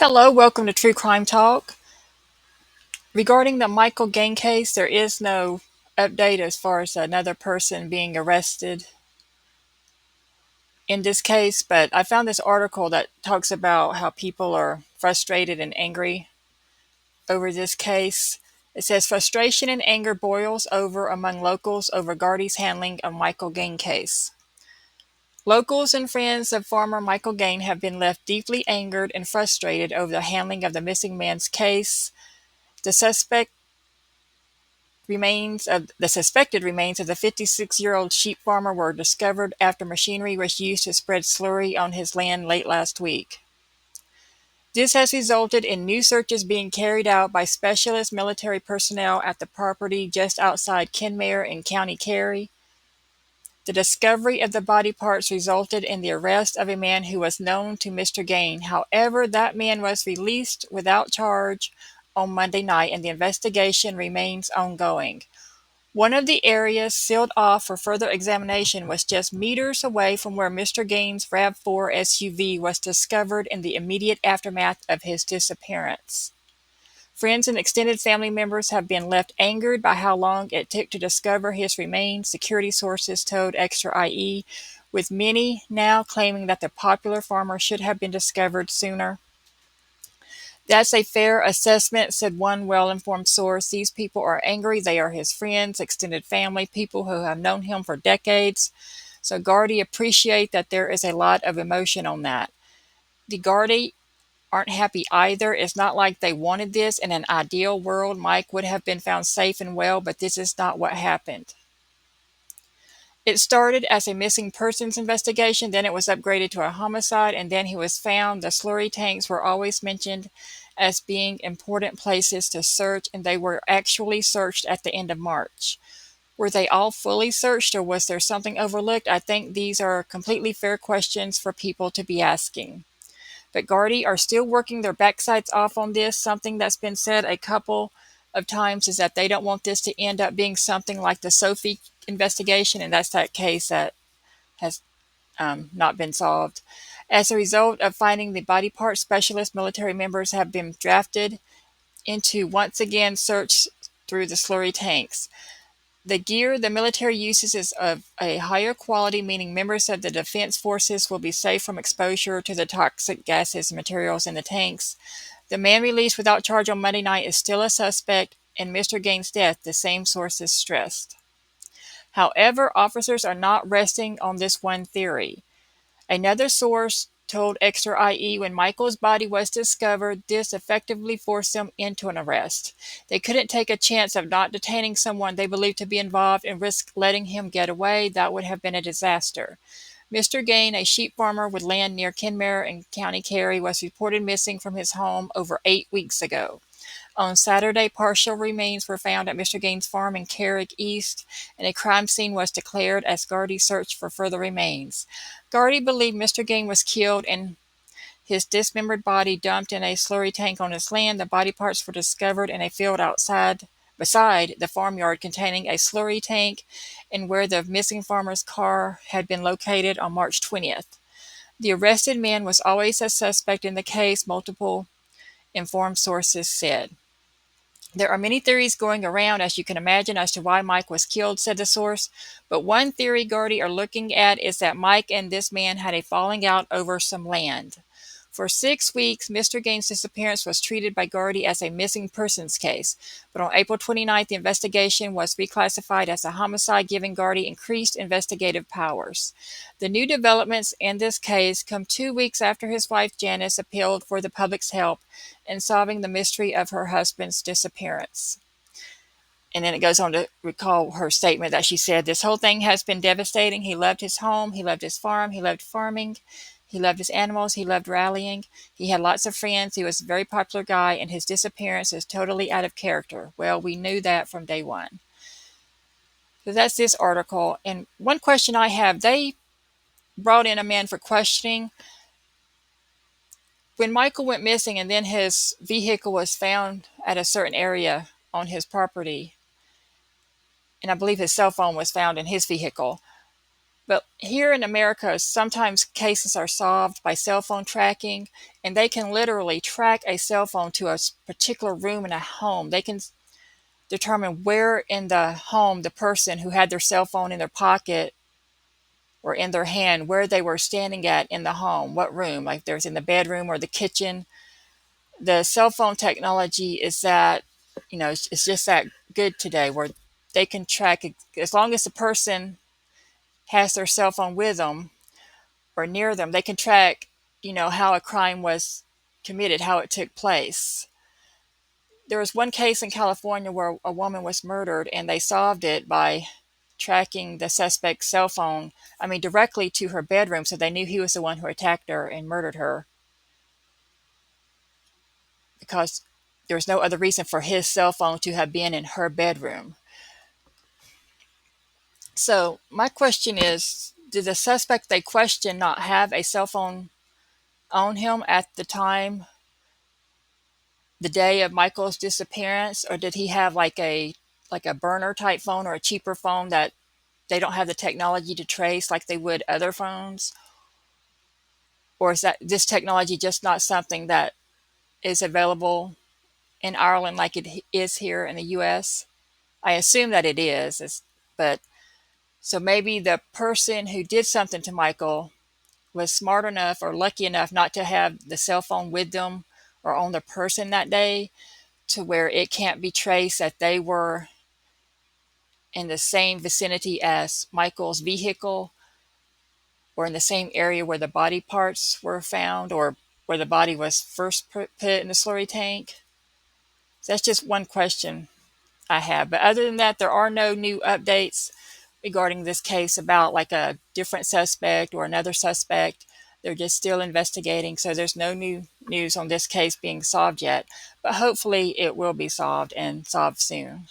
Hello, welcome to True Crime Talk. Regarding the Michael Gaine case, there is no update as far as another person being arrested in this case, but I found this article that talks about how people are frustrated and angry over this case. It says frustration and anger boils over among locals over Gardy's handling of Michael Gaine case. Locals and friends of farmer Michael Gaine have been left deeply angered and frustrated over the handling of the missing man's case. The suspected remains of the 56-year-old sheep farmer were discovered after machinery was used to spread slurry on his land late last week. This has resulted in new searches being carried out by specialist military personnel at the property just outside Kenmare in County Kerry. The discovery of the body parts resulted in the arrest of a man who was known to Mr. Gaine. However, that man was released without charge on Monday night, and the investigation remains ongoing. One of the areas sealed off for further examination was just meters away from where Mr. Gaine's RAV4 SUV was discovered in the immediate aftermath of his disappearance. Friends and extended family members have been left angered by how long it took to discover his remains, security sources told Extra IE, with many now claiming that the popular farmer should have been discovered sooner. That's a fair assessment, said one well-informed source. These people are angry. They are his friends, extended family, people who have known him for decades. So Gardy appreciate that there is a lot of emotion on that. The Gardy aren't happy either. It's not like they wanted this. In an ideal world, Mike would have been found safe and well, but this is not what happened. It started as a missing persons investigation, then it was upgraded to a homicide, and then he was found. The slurry tanks were always mentioned as being important places to search, and they were actually searched at the end of March. Were they all fully searched, or was there something overlooked? I think these are completely fair questions for people to be asking. But Gardy are still working their backsides off on this. Something that's been said a couple of times is that they don't want this to end up being something like the Sophie investigation, and that's that case that has not been solved. As a result of finding the body part specialist, military members have been drafted into once again search through the slurry tanks. The gear the military uses is of a higher quality, meaning members of the defense forces will be safe from exposure to the toxic gases and materials in the tanks. The man released without charge on Monday night is still a suspect in Mr. Gaine's death, the same sources stressed. However, officers are not resting on this one theory. Another source told Extra IE when Michael's body was discovered, this effectively forced them into an arrest. They couldn't take a chance of not detaining someone they believed to be involved and risk letting him get away. That would have been a disaster. Mr. Gaine, a sheep farmer with land near Kenmare in County Kerry, was reported missing from his home over 8 weeks ago. On Saturday, partial remains were found at Mr. Gaine's farm in Carrick East, and a crime scene was declared as Gardy searched for further remains. Gardy believed Mr. Gaine was killed and his dismembered body dumped in a slurry tank on his land. The body parts were discovered in a field beside the farmyard containing a slurry tank and where the missing farmer's car had been located on March 20th. The arrested man was always a suspect in the case, multiple informed sources said. There are many theories going around, as you can imagine, as to why Mike was killed, said the source. But one theory Gardy are looking at is that Mike and this man had a falling out over some land. For 6 weeks, Mr. Gaine's disappearance was treated by Gardy as a missing persons case. But on April 29th, the investigation was reclassified as a homicide, giving Gardy increased investigative powers. The new developments in this case come 2 weeks after his wife Janice appealed for the public's help in solving the mystery of her husband's disappearance. And then it goes on to recall her statement that she said, "This whole thing has been devastating. He loved his home, he loved his farm, he loved farming, he loved his animals, he loved rallying. He had lots of friends, he was a very popular guy, and his disappearance is totally out of character." Well, we knew that from day one. So that's this article. And one question I have, they brought in a man for questioning. When Michael went missing and then his vehicle was found at a certain area on his property, and I believe his cell phone was found in his vehicle, But here in America, sometimes cases are solved by cell phone tracking, and they can literally track a cell phone to a particular room in a home. They can determine where in the home the person who had their cell phone in their pocket or in their hand, where they were standing at in the home, what room, like there's in the bedroom or the kitchen. The cell phone technology is that, it's just that good today where they can track as long as the person has their cell phone with them or near them, they can track, how a crime was committed, how it took place. There was one case in California where a woman was murdered and they solved it by tracking the suspect's cell phone, directly to her bedroom, so they knew he was the one who attacked her and murdered her because there was no other reason for his cell phone to have been in her bedroom. So my question is, did the suspect they questioned not have a cell phone on him at the time, the day of Michael's disappearance, or did he have like a burner type phone or a cheaper phone that they don't have the technology to trace like they would other phones? Or is that this technology just not something that is available in Ireland like it is here in the US? I assume that it is, but so maybe the person who did something to Michael was smart enough or lucky enough not to have the cell phone with them or on the person that day to where it can't be traced that they were in the same vicinity as Michael's vehicle or in the same area where the body parts were found or where the body was first put in the slurry tank. So that's just one question I have. But other than that, there are no new updates regarding this case about like a different suspect or another suspect. They're just still investigating. So there's no new news on this case being solved yet. But hopefully it will be solved and solved soon.